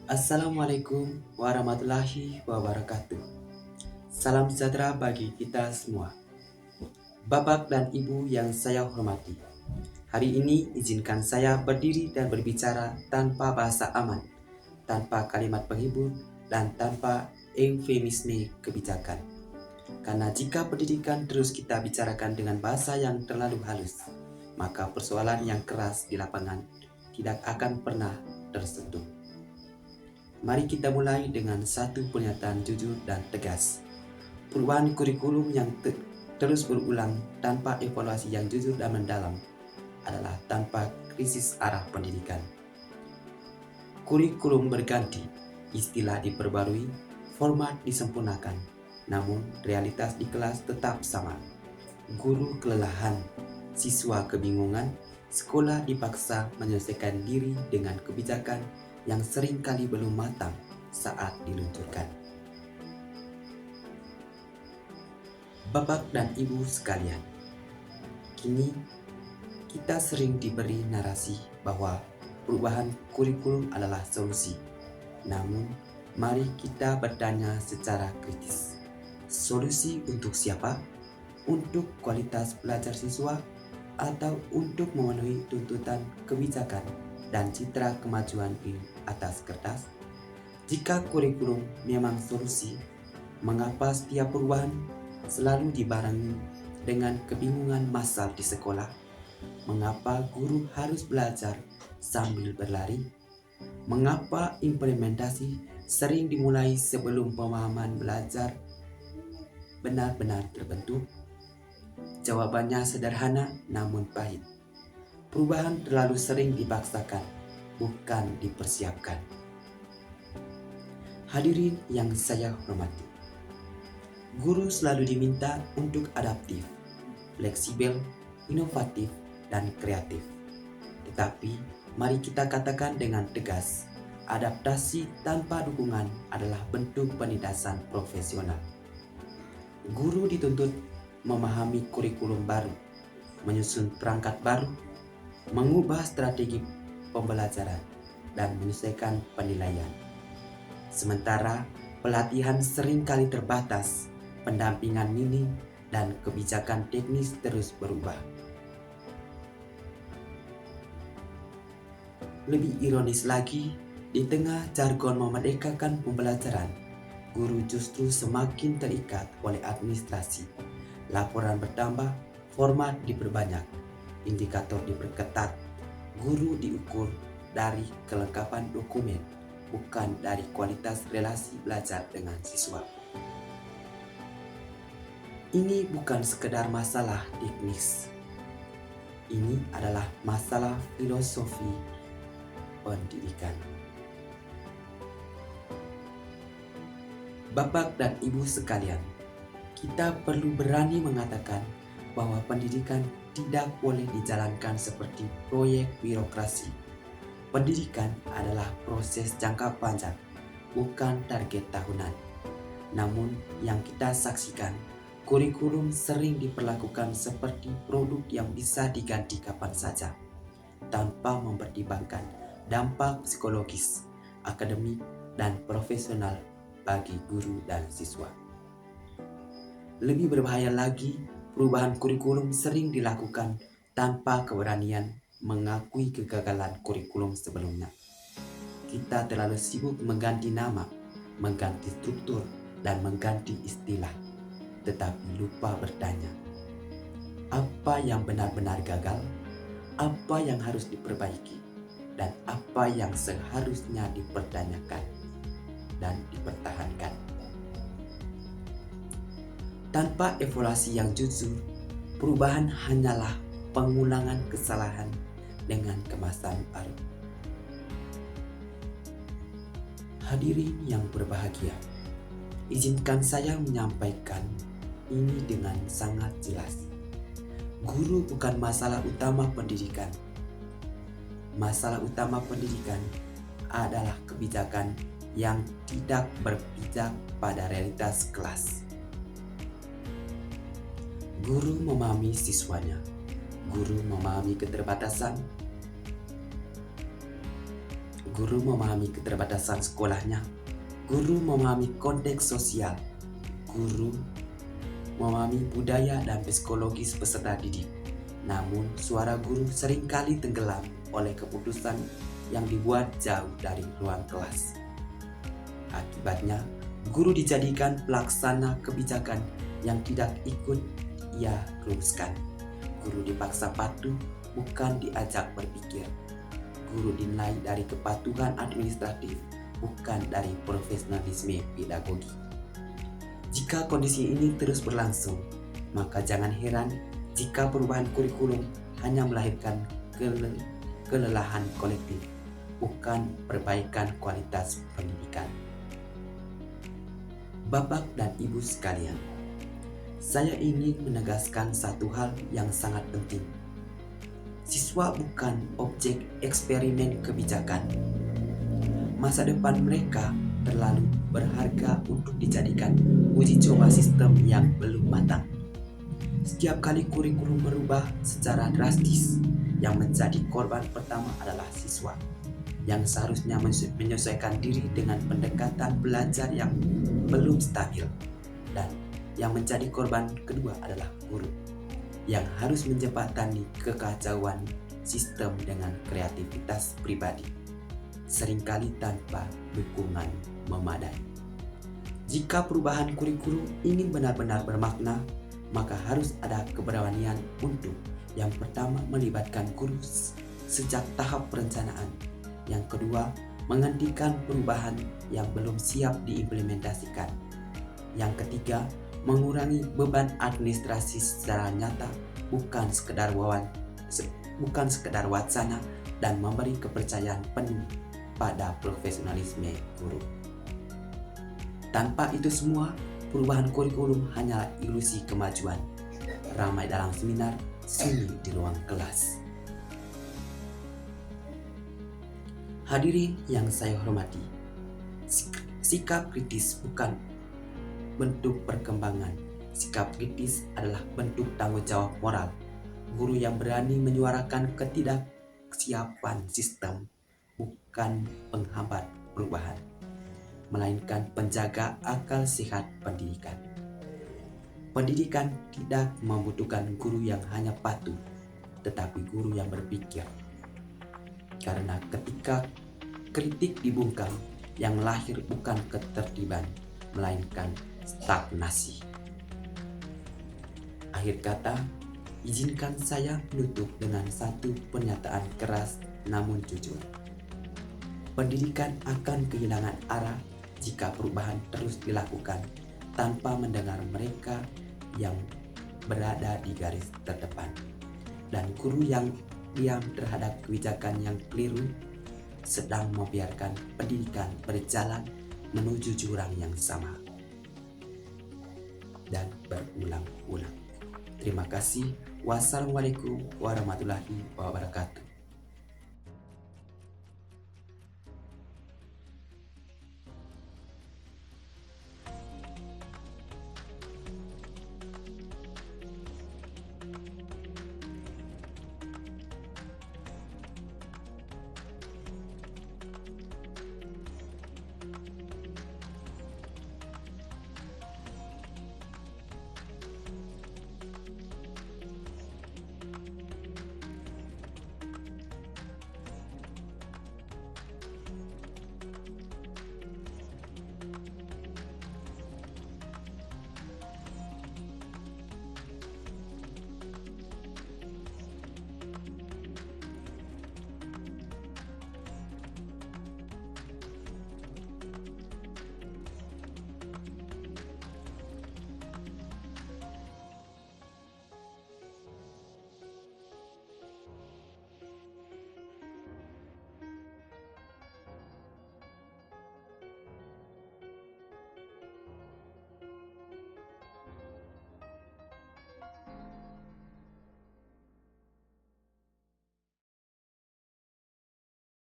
Assalamualaikum warahmatullahi wabarakatuh. Salam sejahtera bagi kita semua. Bapak dan Ibu yang saya hormati, hari ini izinkan saya berdiri dan berbicara tanpa bahasa aman, tanpa kalimat penghibur, dan tanpa eufemisme kebijakan. Karena jika pendidikan terus kita bicarakan dengan bahasa yang terlalu halus, maka persoalan yang keras di lapangan tidak akan pernah tersentuh. Mari kita mulai dengan satu pernyataan jujur dan tegas. Perubahan kurikulum yang terus berulang tanpa evaluasi yang jujur dan mendalam adalah tanpa krisis arah pendidikan. Kurikulum berganti, istilah diperbarui, format disempurnakan, namun realitas di kelas tetap sama. Guru kelelahan, siswa kebingungan, sekolah dipaksa menyelesaikan diri dengan kebijakan yang seringkali belum matang saat diluncurkan. Bapak dan Ibu sekalian, kini kita sering diberi narasi bahwa perubahan kurikulum adalah solusi. Namun, mari kita bertanya secara kritis. Solusi untuk siapa? Untuk kualitas belajar siswa atau untuk memenuhi tuntutan kebijakan dan citra kemajuan di atas kertas? Jika kurikulum memang solusi, mengapa setiap perubahan selalu dibarengi dengan kebingungan massal di sekolah? Mengapa guru harus belajar sambil berlari? Mengapa implementasi sering dimulai sebelum pemahaman belajar benar-benar terbentuk? Jawabannya sederhana namun pahit. Perubahan terlalu sering dipaksakan, bukan dipersiapkan. Hadirin yang saya hormati, guru selalu diminta untuk adaptif, fleksibel, inovatif, dan kreatif. Tetapi, mari kita katakan dengan tegas, adaptasi tanpa dukungan adalah bentuk penindasan profesional. Guru dituntut memahami kurikulum baru, menyusun perangkat baru, mengubah strategi pembelajaran, dan menyesuaikan penilaian. Sementara pelatihan seringkali terbatas, pendampingan minim, dan kebijakan teknis terus berubah. Lebih ironis lagi, di tengah jargon memerdekakan pembelajaran, guru justru semakin terikat oleh administrasi. Laporan bertambah, format diperbanyak, indikator diperketat, guru diukur dari kelengkapan dokumen, bukan dari kualitas relasi belajar dengan siswa. Ini bukan sekedar masalah teknis. Ini adalah masalah filosofi pendidikan. Bapak dan Ibu sekalian, kita perlu berani mengatakan bahwa pendidikan tidak boleh dijalankan seperti proyek birokrasi. Pendidikan adalah proses jangka panjang, bukan target tahunan. Namun yang kita saksikan, kurikulum sering diperlakukan seperti produk yang bisa diganti kapan saja, tanpa mempertimbangkan dampak psikologis, akademik, dan profesional bagi guru dan siswa. Lebih berbahaya lagi, perubahan kurikulum sering dilakukan tanpa keberanian mengakui kegagalan kurikulum sebelumnya. Kita terlalu sibuk mengganti nama, mengganti struktur, dan mengganti istilah, tetapi lupa bertanya, apa yang benar-benar gagal? Apa yang harus diperbaiki? Dan apa yang seharusnya dipertanyakan dan dipertahankan? Tanpa evaluasi yang jujur, perubahan hanyalah pengulangan kesalahan dengan kemasan baru. Hadirin yang berbahagia, izinkan saya menyampaikan ini dengan sangat jelas. Guru bukan masalah utama pendidikan. Masalah utama pendidikan adalah kebijakan yang tidak berpijak pada realitas kelas. Guru memahami siswanya, guru memahami keterbatasan, Guru memahami keterbatasan sekolahnya. Guru memahami konteks sosial. Guru memahami budaya dan psikologis peserta didik. Namun, suara guru seringkali tenggelam oleh keputusan yang dibuat jauh dari ruang kelas. Akibatnya, guru dijadikan pelaksana kebijakan yang tidak ikut ia rumuskan. Guru dipaksa patuh, bukan diajak berpikir. Guru dinilai dari kepatuhan administratif, bukan dari profesionalisme pedagogi. Jika kondisi ini terus berlangsung, maka jangan heran jika perubahan kurikulum hanya melahirkan kelelahan kolektif, bukan perbaikan kualitas pendidikan. Bapak dan Ibu sekalian, saya ingin menegaskan satu hal yang sangat penting. Siswa bukan objek eksperimen kebijakan. Masa depan mereka terlalu berharga untuk dijadikan uji coba sistem yang belum matang. Setiap kali kurikulum berubah secara drastis, yang menjadi korban pertama adalah siswa, yang seharusnya menyesuaikan diri dengan pendekatan belajar yang belum stabil, dan yang menjadi korban kedua adalah guru, yang harus menjembatani kekacauan sistem dengan kreativitas pribadi, seringkali tanpa dukungan memadai. Jika perubahan kurikulum ingin benar-benar bermakna, maka harus ada keberanian untuk yang pertama melibatkan guru sejak tahap perencanaan, yang kedua menghentikan perubahan yang belum siap diimplementasikan, yang ketiga mengurangi beban administrasi secara nyata, bukan sekedar wacana, dan memberi kepercayaan penuh pada profesionalisme guru. Tanpa itu semua, perubahan kurikulum hanyalah ilusi kemajuan. Ramai dalam seminar, sunyi di ruang kelas. Hadirin yang saya hormati, sikap kritis bukan bentuk perkembangan. Sikap kritis adalah bentuk tanggung jawab moral. Guru yang berani menyuarakan ketidaksiapan sistem bukan penghambat perubahan, melainkan penjaga akal sehat pendidikan. Pendidikan tidak membutuhkan guru yang hanya patuh, tetapi guru yang berpikir. Karena ketika kritik dibungkam, yang lahir bukan ketertiban, melainkan stagnasi. Akhir kata, izinkan saya menutup dengan satu pernyataan keras namun jujur. Pendidikan akan kehilangan arah jika perubahan terus dilakukan tanpa mendengar mereka yang berada di garis terdepan. Dan guru yang diam terhadap kebijakan yang keliru sedang membiarkan pendidikan berjalan menuju jurang yang sama dan berulang-ulang. Terima kasih. Wassalamualaikum warahmatullahi wabarakatuh.